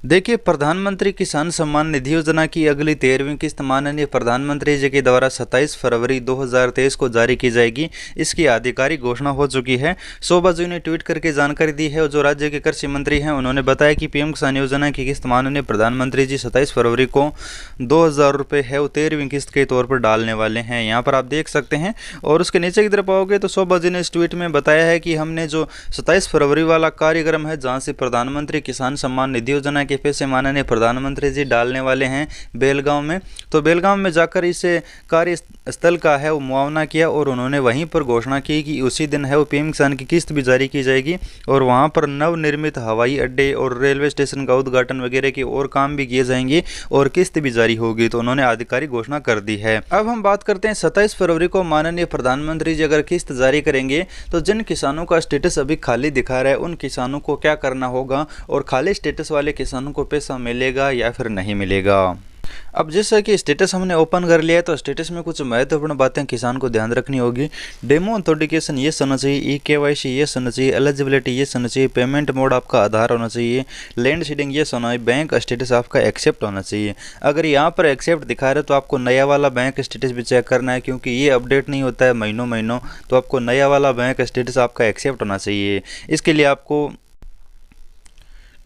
देखिए, प्रधानमंत्री किसान सम्मान निधि योजना की अगली 13वीं किस्त माननीय प्रधानमंत्री जी के द्वारा 27 फरवरी 2023 को जारी की जाएगी। इसकी आधिकारिक घोषणा हो चुकी है। शोभा जी ने ट्वीट करके जानकारी दी है और जो राज्य के कृषि मंत्री हैं उन्होंने बताया कि पीएम किसान योजना की किस्त माननीय प्रधानमंत्री जी 27 फरवरी को 2,000 रुपये है वो 13वीं किस्त के तौर पर डालने वाले हैं। यहाँ पर आप देख सकते हैं और उसके नीचे की तरफ आओगे तो शोभा जी ने इस ट्वीट में बताया है कि हमने जो 27 फरवरी वाला कार्यक्रम है जहाँ से प्रधानमंत्री किसान सम्मान निधि योजना के पैसे माननीय प्रधानमंत्री जी डालने वाले हैं बेलगांव में, तो बेलगांव में जाकर इस कार्यस्थल का है वो मुआयना किया और उन्होंने वहीं पर घोषणा की कि उसी दिन है वो पीएम किसान की किस्त भी जारी की जाएगी और वहां पर नवनिर्मित हवाई अड्डे और रेलवे स्टेशन का उद्घाटन वगैरह के और काम भी किए जाएंगे और किस्त भी जारी होगी। तो उन्होंने आधिकारिक घोषणा कर दी है। अब हम बात करते हैं 27 फरवरी को माननीय प्रधानमंत्री जी अगर किस्त जारी करेंगे तो जिन किसानों का स्टेटस अभी खाली दिखा रहा है उन किसानों को क्या करना होगा और खाली स्टेटस वाले किसानों को पैसा मिलेगा या फिर नहीं मिलेगा। अब जैसा कि स्टेटस हमने ओपन कर लिया है तो स्टेटस में कुछ महत्वपूर्ण बातें किसान को ध्यान रखनी होगी। डेमो ऑथेंटिकेशन ये होना चाहिए, KYC ये होना चाहिए, एलिजिबिलिटी ये होना चाहिए, पेमेंट मोड आपका आधार होना चाहिए, लैंड सीडिंग ये होना चाहिए, बैंक स्टेटस आपका एक्सेप्ट होना चाहिए। अगर यहाँ पर एक्सेप्ट दिखा रहे तो आपको नया वाला बैंक स्टेटस भी चेक करना है क्योंकि ये अपडेट नहीं होता है महीनों महीनों, तो आपको नया वाला बैंक स्टेटस आपका एक्सेप्ट होना चाहिए। इसके लिए आपको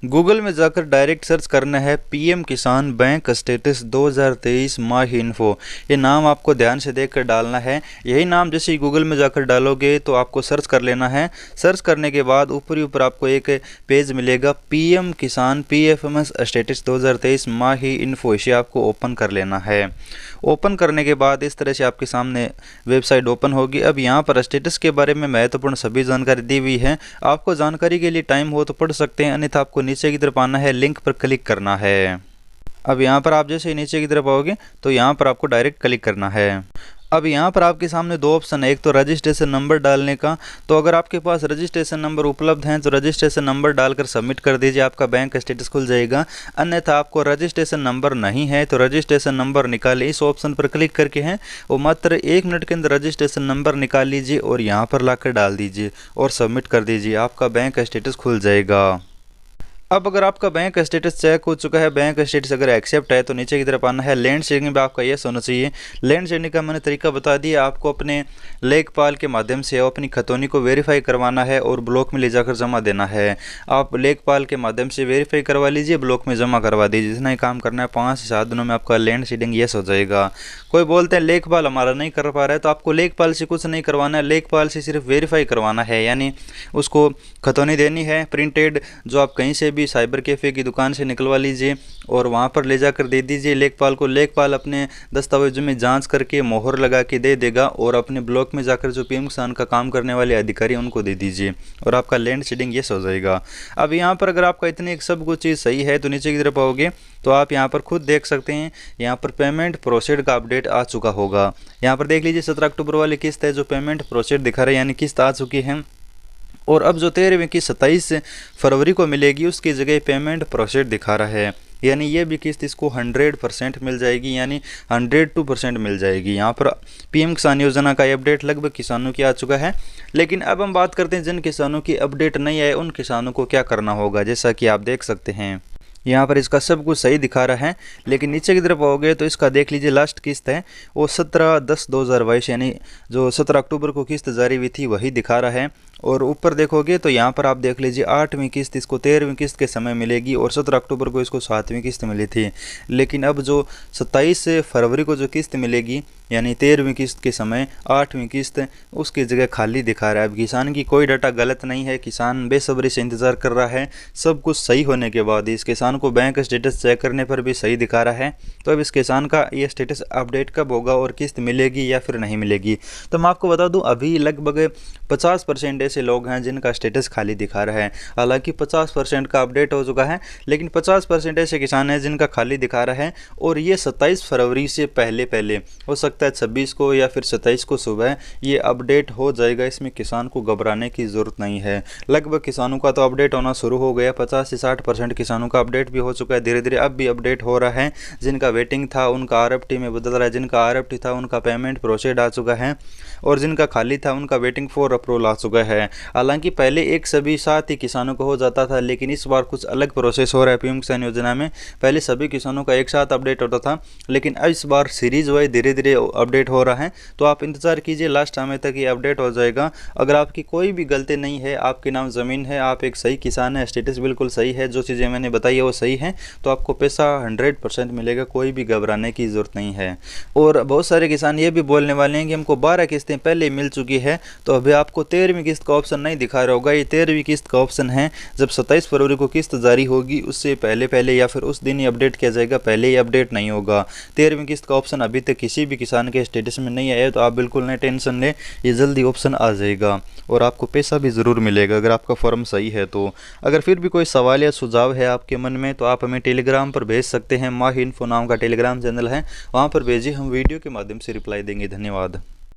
गूगल में जाकर डायरेक्ट सर्च करना है पीएम किसान बैंक स्टेटस 2023 माही इन्फो। ये नाम आपको ध्यान से देखकर डालना है। यही नाम जैसे ही गूगल में जाकर डालोगे तो आपको सर्च कर लेना है। सर्च करने के बाद ऊपर ही ऊपर आपको एक पेज मिलेगा पीएम किसान PFMS स्टेटस 2023 माही इन्फो, इसे आपको ओपन कर लेना है। ओपन करने के बाद इस तरह से आपके सामने वेबसाइट ओपन होगी। अब यहाँ पर स्टेटस के बारे में महत्वपूर्ण सभी जानकारी दी हुई है। आपको जानकारी के लिए टाइम हो तो पढ़ सकते हैं, अन्यथा आपको नीचे की तरफ आना है, लिंक पर क्लिक करना है। अब यहाँ पर आप जैसे ही नीचे की तरफ आओगे तो यहाँ पर आपको डायरेक्ट क्लिक करना है। अब यहाँ पर आपके सामने दो ऑप्शन है, एक तो रजिस्ट्रेशन नंबर डालने का, तो अगर आपके पास रजिस्ट्रेशन नंबर उपलब्ध हैं तो रजिस्ट्रेशन नंबर डालकर सबमिट कर दीजिए, आपका बैंक स्टेटस खुल जाएगा। अन्यथा आपको रजिस्ट्रेशन नंबर नहीं है तो रजिस्ट्रेशन नंबर निकालिए, इस ऑप्शन पर क्लिक करके हैं वो मात्र 1 मिनट के अंदर रजिस्ट्रेशन नंबर निकाल लीजिए और यहाँ पर लाकर डाल दीजिए और सबमिट कर दीजिए, आपका बैंक स्टेटस खुल जाएगा। अब अगर आपका बैंक स्टेटस चेक हो चुका है, बैंक स्टेटस अगर एक्सेप्ट है तो नीचे की तरफ आना है, लैंड शेयरिंग पे आपका यस होना चाहिए। लैंड शेयरिंग का मैंने तरीका बता दिया, आपको अपने लेखपाल के माध्यम से अपनी खतौनी को वेरीफाई करवाना है और ब्लॉक में ले जाकर जमा देना है। आप लेखपाल के माध्यम से वेरीफाई करवा लीजिए, ब्लॉक में जमा करवा दीजिए। जितना ही काम करना है 5 से 7 दिनों में आपका लैंड शेयरिंग यस हो जाएगा। कोई बोलते हैं लेखपाल हमारा नहीं कर पा रहा है, तो आपको लेखपाल से कुछ नहीं करवाना है, लेखपाल से सिर्फ वेरीफाई करवाना है, यानी उसको खतौनी देनी है प्रिंटेड, जो आप कहीं से भी साइबर कैफ़े की दुकान से निकलवा लीजिए और वहाँ पर ले जाकर दे दीजिए लेखपाल को। लेखपाल अपने दस्तावेजों में जांच करके मोहर लगा के दे देगा और अपने ब्लॉक में जाकर जो पीएम किसान का काम करने वाले अधिकारी उनको दे दीजिए और आपका लैंड सीडिंग यस हो जाएगा। अब यहाँ पर अगर आपका इतनी सब कुछ चीज़ सही है तो नीचे की तरफ आओगे तो आप यहाँ पर खुद देख सकते हैं, यहाँ पर पेमेंट प्रोसीड का अपडेट आ चुका होगा। यहाँ पर देख लीजिए 17 अक्टूबर वाली किस्त है जो पेमेंट प्रोसीड दिखा रहा है, यानी किस्त आ चुकी है। और अब जो 13वीं की 27 फरवरी को मिलेगी उसकी जगह पेमेंट प्रोसीड दिखा रहा है, यानी ये भी किस्त इसको 100% मिल जाएगी, यानी 102% मिल जाएगी। यहाँ पर पीएम किसान योजना का अपडेट लगभग किसानों की आ चुका है। लेकिन अब हम बात करते हैं जिन किसानों की अपडेट नहीं आए उन किसानों को क्या करना होगा। जैसा कि आप देख सकते हैं यहाँ पर इसका सब कुछ सही दिखा रहा है, लेकिन नीचे की तरफ आओगे तो इसका देख लीजिए लास्ट किस्त है वो 17/10/2022, यानी जो 17 अक्टूबर को किस्त जारी हुई थी वही दिखा रहा है। और ऊपर देखोगे तो यहाँ पर आप देख लीजिए 8वीं किस्त इसको 13वीं किस्त के समय मिलेगी और 17 अक्टूबर को इसको 7वीं किस्त मिली थी। लेकिन अब जो 27 फरवरी को जो किस्त मिलेगी यानी 13वीं किस्त के समय 8वीं किस्त उसकी जगह खाली दिखा रहा है। अब किसान की कोई डाटा गलत नहीं है, किसान बेसब्री से इंतज़ार कर रहा है। सब कुछ सही होने के बाद इस किसान को बैंक स्टेटस चेक करने पर भी सही दिखा रहा है। तो अब इस किसान का ये स्टेटस अपडेट कब होगा और किस्त मिलेगी या फिर नहीं मिलेगी, तो मैं आपको बता दूं अभी लगभग 50% ऐसे लोग हैं जिनका स्टेटस खाली दिखा रहा है। हालांकि 50% का अपडेट हो चुका है, लेकिन 50% ऐसे किसान हैं जिनका खाली दिखा रहा है। और ये 27 फरवरी से पहले पहले हो सकता है 26 को या फिर 27 को सुबह ये अपडेट हो जाएगा। इसमें किसान को घबराने की ज़रूरत नहीं है। लगभग किसानों का तो अपडेट होना शुरू हो गया, 50 से 60% किसानों का अपडेट भी हो चुका है। धीरे धीरे अब भी अपडेट हो रहा है। जिनका वेटिंग था उनका RFT में बदल रहा है, जिनका RFT था उनका पेमेंट प्रोसीड आ चुका है और जिनका खाली था उनका वेटिंग फॉर अप्रूवल आ चुका है। है। हालांकि पहले एक सभी साथ ही किसानों को हो जाता था, लेकिन इस बार कुछ अलग प्रोसेस हो रहा है पीएम किसान योजना में। पहले सभी किसानों का एक साथ अपडेट होता था, लेकिन अब इस बार सीरीज वाइज धीरे धीरे अपडेट हो रहा है। तो आप इंतजार कीजिए, लास्ट समय तक ये अपडेट हो जाएगा। अगर आपकी कोई भी गलती नहीं है, आपके नाम ज़मीन है, आप एक सही किसान है, स्टेटस बिल्कुल सही है, जो चीज़ें मैंने बताई है वो सही है, तो आपको पैसा 100% मिलेगा, कोई भी घबराने की ज़रूरत नहीं है। और बहुत सारे किसान ये भी बोलने वाले हैं कि हमको 12 किस्तें पहले मिल चुकी है, तो अभी आपको 13वीं किस्त का ऑप्शन नहीं दिखा रहा होगा। ये 13वीं किस्त का ऑप्शन है, जब 27 फरवरी को किस्त जारी होगी उससे पहले पहले या फिर उस दिन ही अपडेट किया जाएगा, पहले ही अपडेट नहीं होगा। 13वीं किस्त का ऑप्शन अभी तक किसी भी किसान के स्टेटस में नहीं आया, तो आप बिल्कुल नहीं टेंशन लें, ये जल्दी ऑप्शन आ जाएगा और आपको पैसा भी ज़रूर मिलेगा अगर आपका फॉर्म सही है तो। अगर फिर भी कोई सवाल या सुझाव है आपके मन में तो आप हमें टेलीग्राम पर भेज सकते हैं। माही इन्फो नाम का टेलीग्राम चैनल है, वहाँ पर भेजिए, हम वीडियो के माध्यम से रिप्लाई देंगे। धन्यवाद।